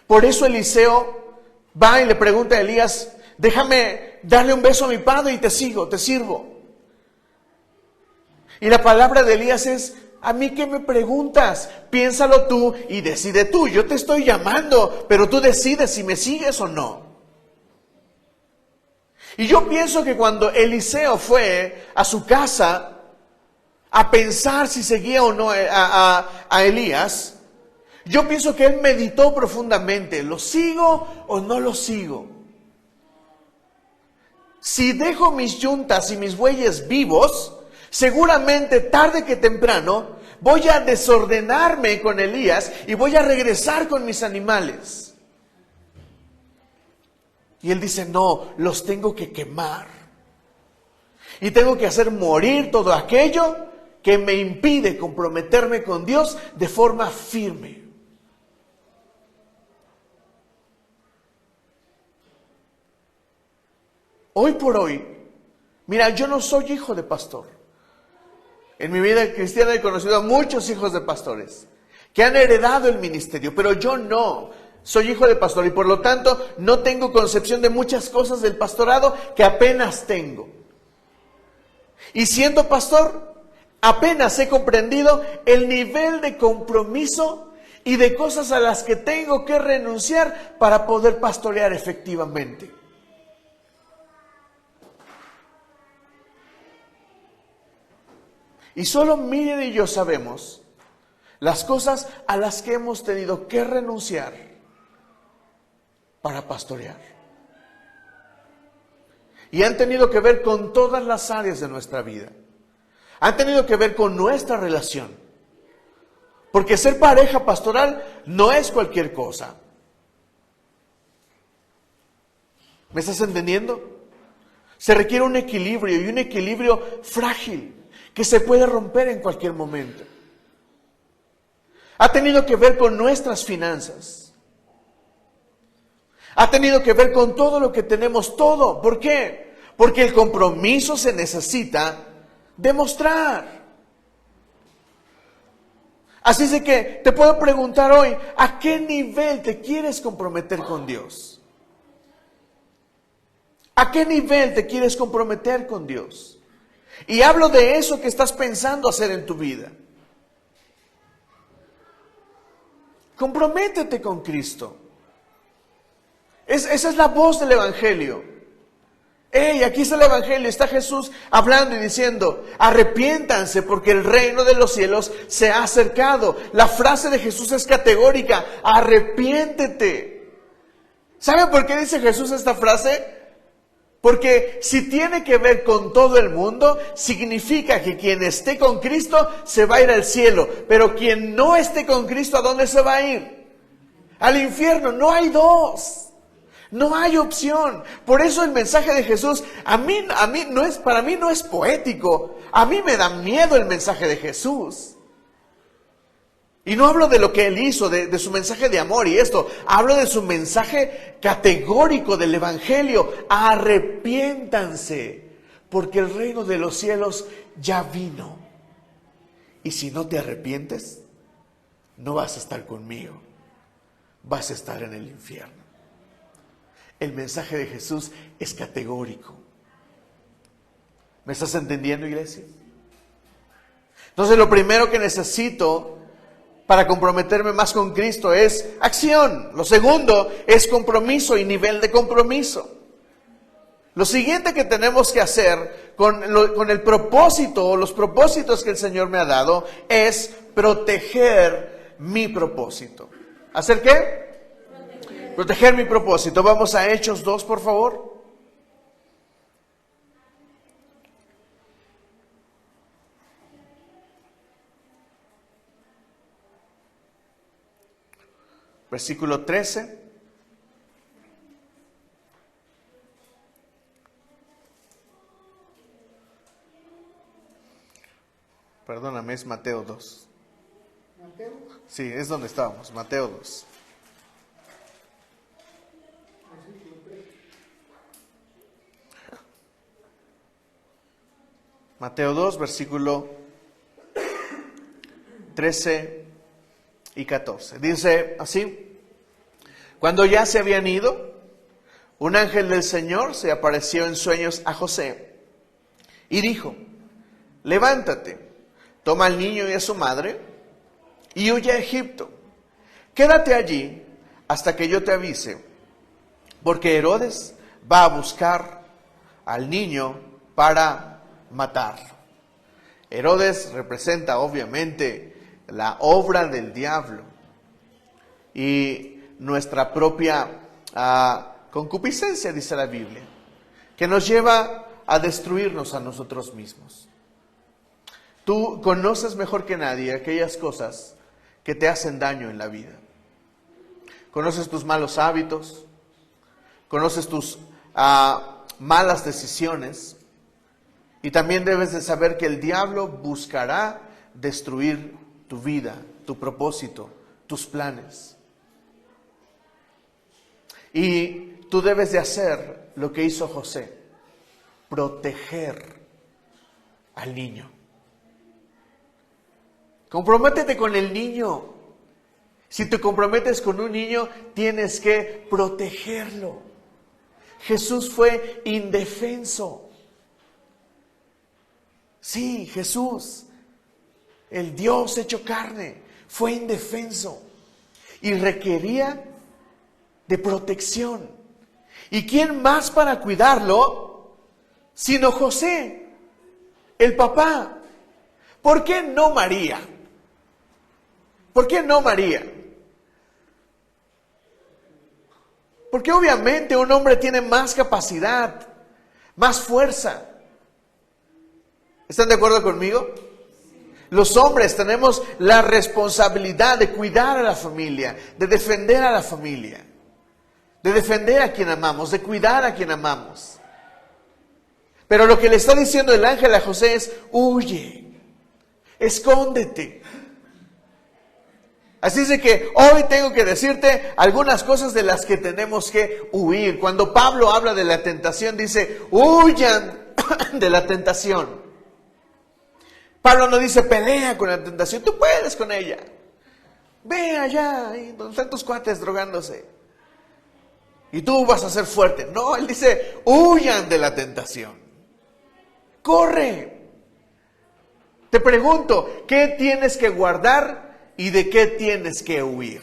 Por eso Eliseo va y le pregunta a Elías, déjame darle un beso a mi padre y te sirvo. Y la palabra de Elías es, ¿a mí qué me preguntas? Piénsalo tú y decide tú. Yo te estoy llamando, pero tú decides si me sigues o no. Y yo pienso que cuando Eliseo fue a su casa a pensar si seguía o no a Elías, yo pienso que él meditó profundamente, ¿lo sigo o no lo sigo? Si dejo mis yuntas y mis bueyes vivos, seguramente tarde que temprano voy a desordenarme con Elías y voy a regresar con mis animales. Y él dice, no, los tengo que quemar. Y tengo que hacer morir todo aquello que me impide comprometerme con Dios de forma firme. Hoy por hoy, mira, yo no soy hijo de pastor. En mi vida cristiana he conocido a muchos hijos de pastores que han heredado el ministerio, pero yo no. Soy hijo de pastor y por lo tanto no tengo concepción de muchas cosas del pastorado que apenas tengo. Y siendo pastor, apenas he comprendido el nivel de compromiso y de cosas a las que tengo que renunciar para poder pastorear efectivamente. Y solo Miriam y yo sabemos las cosas a las que hemos tenido que renunciar para pastorear. Y han tenido que ver con todas las áreas de nuestra vida. Han tenido que ver con nuestra relación. Porque ser pareja pastoral no es cualquier cosa. ¿Me estás entendiendo? Se requiere un equilibrio y un equilibrio frágil que se puede romper en cualquier momento. Ha tenido que ver con nuestras finanzas. Ha tenido que ver con todo lo que tenemos, todo. ¿Por qué? Porque el compromiso se necesita demostrar. Así es de que te puedo preguntar hoy, ¿a qué nivel te quieres comprometer con Dios? ¿A qué nivel te quieres comprometer con Dios? Y hablo de eso que estás pensando hacer en tu vida. Comprométete con Cristo. Esa es la voz del Evangelio. Hey, aquí está el Evangelio, está Jesús hablando y diciendo, arrepiéntanse porque el reino de los cielos se ha acercado. La frase de Jesús es categórica, arrepiéntete. ¿Saben por qué dice Jesús esta frase? Porque si tiene que ver con todo el mundo, significa que quien esté con Cristo se va a ir al cielo. Pero quien no esté con Cristo, ¿a dónde se va a ir? Al infierno. No hay dos. No hay opción. Por eso el mensaje de Jesús, para mí no es poético. A mí me da miedo el mensaje de Jesús. Y no hablo de lo que Él hizo, de su mensaje de amor y esto. Hablo de su mensaje categórico del Evangelio. Arrepiéntanse, porque el reino de los cielos ya vino. Y si no te arrepientes, no vas a estar conmigo. Vas a estar en el infierno. El mensaje de Jesús es categórico. ¿Me estás entendiendo, iglesia? Entonces lo primero que necesito para comprometerme más con Cristo es acción. Lo segundo es compromiso y nivel de compromiso. Lo siguiente que tenemos que hacer con el propósito o los propósitos que el Señor me ha dado es proteger mi propósito. ¿Hacer qué? Proteger mi propósito. Vamos a Hechos 2, por favor. Versículo 13. Perdóname, es Mateo 2. ¿Mateo? Sí, es donde estábamos, Mateo 2. Mateo 2, versículo 13 y 14. Dice así: cuando ya se habían ido, un ángel del Señor se apareció en sueños a José y dijo: levántate, toma al niño y a su madre y huye a Egipto. Quédate allí hasta que yo te avise, porque Herodes va a buscar al niño para matarlo. Herodes representa obviamente la obra del diablo y nuestra propia concupiscencia, dice la Biblia, que nos lleva a destruirnos a nosotros mismos. Tú conoces mejor que nadie aquellas cosas que te hacen daño en la vida. Conoces tus malos hábitos, conoces tus malas decisiones, y también debes de saber que el diablo buscará destruir tu vida, tu propósito, tus planes. Y tú debes de hacer lo que hizo José, proteger al niño. Comprométete con el niño. Si te comprometes con un niño, tienes que protegerlo. Jesús fue indefenso. Sí, Jesús, el Dios hecho carne, fue indefenso y requería de protección. ¿Y quién más para cuidarlo sino José, el papá? ¿Por qué no María? ¿Por qué no María? Porque obviamente un hombre tiene más capacidad, más fuerza. ¿Están de acuerdo conmigo? Los hombres tenemos la responsabilidad de cuidar a la familia, de defender a la familia, de defender a quien amamos, de cuidar a quien amamos. Pero lo que le está diciendo el ángel a José es: huye, escóndete. Así es de que hoy tengo que decirte algunas cosas de las que tenemos que huir. Cuando Pablo habla de la tentación, dice: huyan de la tentación. Pablo no dice pelea con la tentación, tú puedes con ella. Ve allá, donde están tus cuates drogándose. y tú vas a ser fuerte. No, Él dice, huyan de la tentación. Corre. Te pregunto, ¿qué tienes que guardar y de qué tienes que huir?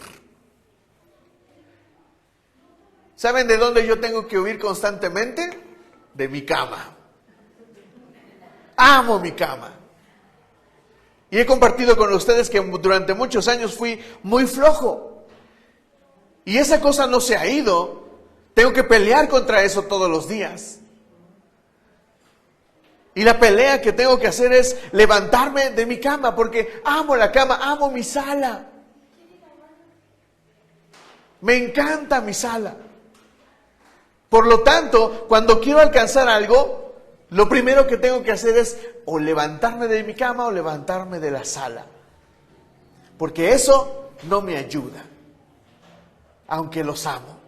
¿Saben de dónde yo tengo que huir constantemente? De mi cama. Amo mi cama. Y he compartido con ustedes que durante muchos años fui muy flojo. Y esa cosa no se ha ido. Tengo que pelear contra eso todos los días. Y la pelea que tengo que hacer es levantarme de mi cama, porque amo la cama, amo mi sala. Me encanta mi sala. Por lo tanto, cuando quiero alcanzar algo, lo primero que tengo que hacer es o levantarme de mi cama o levantarme de la sala. Porque eso no me ayuda, aunque los amo.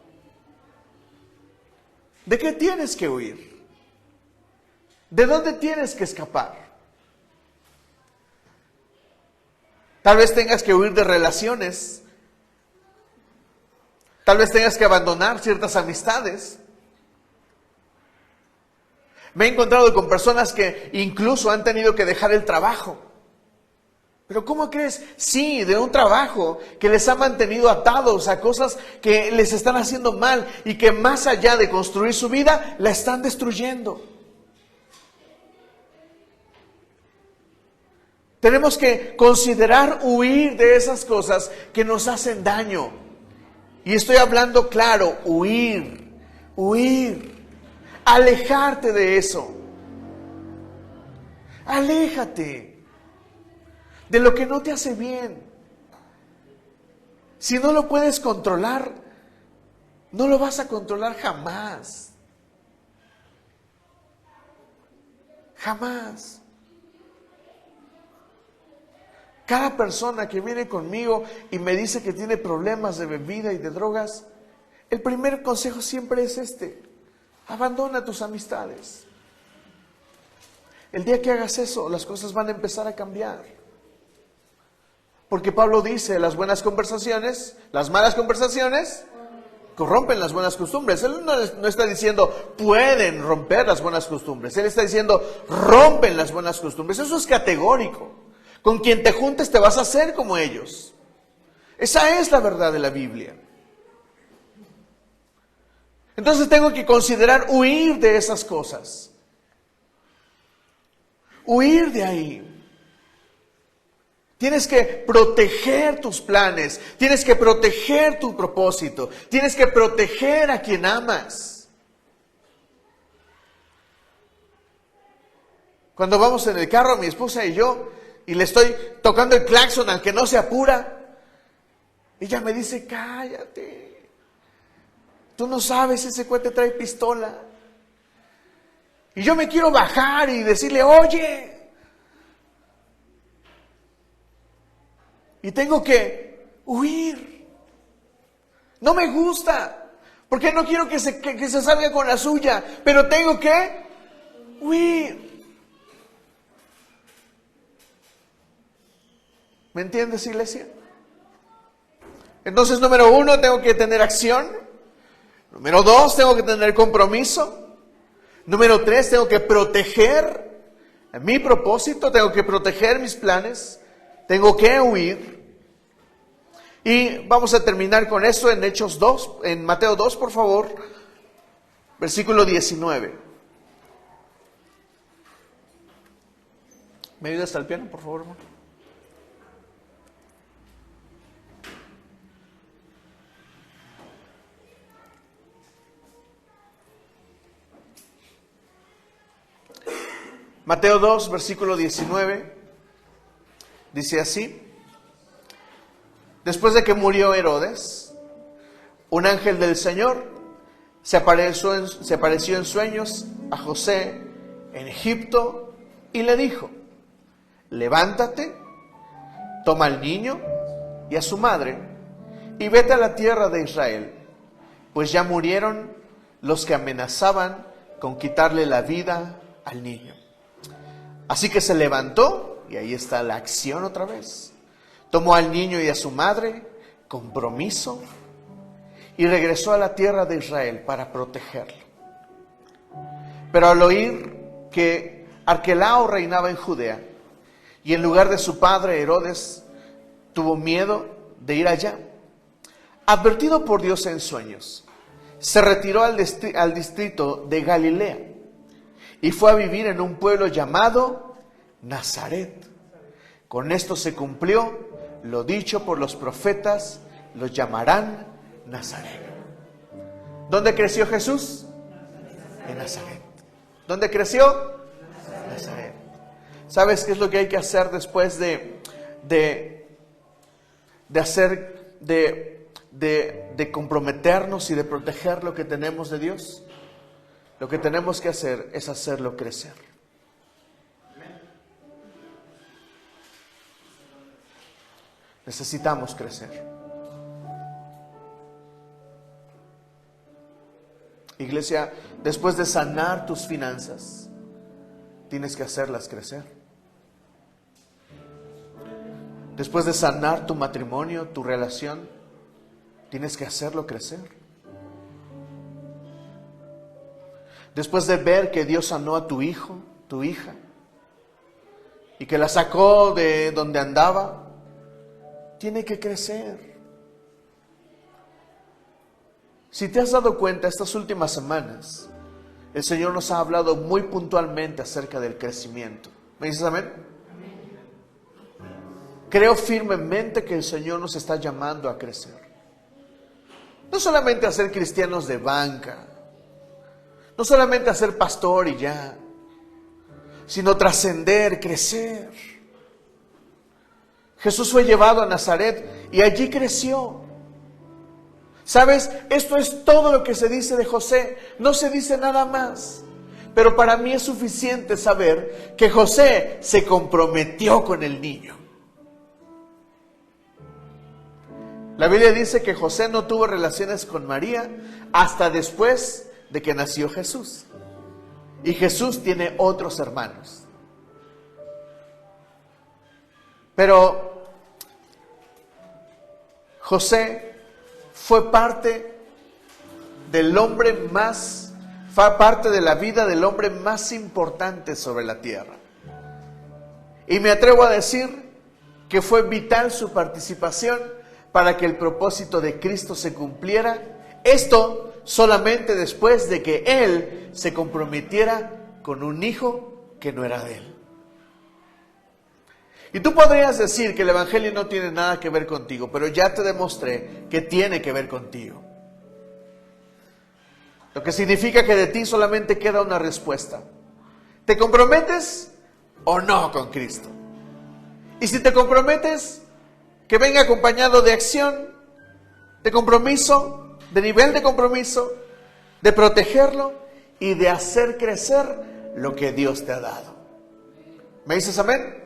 ¿De qué tienes que huir? ¿De dónde tienes que escapar? Tal vez tengas que huir de relaciones. Tal vez tengas que abandonar ciertas amistades. Me he encontrado con personas que incluso han tenido que dejar el trabajo. ¿Pero cómo crees? Sí, de un trabajo que les ha mantenido atados a cosas que les están haciendo mal y que más allá de construir su vida, la están destruyendo. Tenemos que considerar huir de esas cosas que nos hacen daño. Y estoy hablando claro, huir. Alejarte de eso. Aléjate de lo que no te hace bien. Si no lo puedes controlar, no lo vas a controlar jamás. Jamás. Cada persona que viene conmigo y me dice que tiene problemas de bebida y de drogas, el primer consejo siempre es este: abandona tus amistades. El día que hagas eso, las cosas van a empezar a cambiar. Porque Pablo dice, las buenas conversaciones, las malas conversaciones corrompen las buenas costumbres. Él no está diciendo pueden romper las buenas costumbres. Él está diciendo rompen las buenas costumbres. Eso es categórico. Con quien te juntes te vas a hacer como ellos. Esa es la verdad de la Biblia. Entonces tengo que considerar huir de esas cosas. Huir de ahí. Tienes que proteger tus planes. Tienes que proteger tu propósito. Tienes que proteger a quien amas. Cuando vamos en el carro, mi esposa y yo, y le estoy tocando el claxon al que no se apura, ella me dice, cállate. Tú no sabes, ese cuate trae pistola. Y yo me quiero bajar y decirle, oye. Y tengo que huir. No me gusta, porque no quiero que se salga con la suya, pero tengo que huir. ¿Me entiendes, iglesia? Entonces, número 1, tengo que tener acción. Número 2, tengo que tener compromiso. Número 3, tengo que proteger mi propósito, tengo que proteger mis planes, tengo que huir. Y vamos a terminar con eso en Hechos 2, en Mateo 2, por favor, versículo 19. ¿Me ayudas al piano, por favor, hermano? Mateo 2, versículo 19, dice así: después de que murió Herodes, un ángel del Señor se apareció en sueños a José en Egipto y le dijo: levántate, toma al niño y a su madre y vete a la tierra de Israel, pues ya murieron los que amenazaban con quitarle la vida al niño. Así que se levantó, y ahí está la acción otra vez. Tomó al niño y a su madre, compromiso, y regresó a la tierra de Israel para protegerlo. Pero al oír que Arquelao reinaba en Judea, y en lugar de su padre Herodes tuvo miedo de ir allá, advertido por Dios en sueños, se retiró al distrito de Galilea y fue a vivir en un pueblo llamado Nazaret. Con esto se cumplió lo dicho por los profetas: los llamarán Nazareno. ¿Dónde creció Jesús? En Nazaret. ¿Dónde creció? Nazaret. ¿Sabes qué es lo que hay que hacer después de comprometernos y de proteger lo que tenemos de Dios? Lo que tenemos que hacer es hacerlo crecer. Necesitamos crecer. Iglesia, después de sanar tus finanzas, tienes que hacerlas crecer. Después de sanar tu matrimonio, tu relación, tienes que hacerlo crecer. Después de ver que Dios sanó a tu hijo, tu hija, y que la sacó de donde andaba, tiene que crecer. Si te has dado cuenta, estas últimas semanas, el Señor nos ha hablado muy puntualmente acerca del crecimiento. ¿Me dices amén? Creo firmemente que el Señor nos está llamando a crecer. No solamente a ser cristianos de banca, no solamente a ser pastor y ya, sino trascender, crecer. Jesús fue llevado a Nazaret y allí creció. ¿Sabes? Esto es todo lo que se dice de José. No se dice nada más. Pero para mí es suficiente saber que José se comprometió con el niño. La Biblia dice que José no tuvo relaciones con María hasta después de que nació Jesús. Y Jesús tiene otros hermanos. Pero José fue parte del hombre más, fue parte de la vida del hombre más importante sobre la tierra. Y me atrevo a decir que fue vital su participación para que el propósito de Cristo se cumpliera. Esto solamente después de que Él se comprometiera con un hijo que no era de Él. Y tú podrías decir que el Evangelio no tiene nada que ver contigo, pero ya te demostré que tiene que ver contigo. Lo que significa que de ti solamente queda una respuesta. ¿Te comprometes o no con Cristo? Y si te comprometes, que venga acompañado de acción, de compromiso, de nivel de compromiso, de protegerlo y de hacer crecer lo que Dios te ha dado. ¿Me dices amén?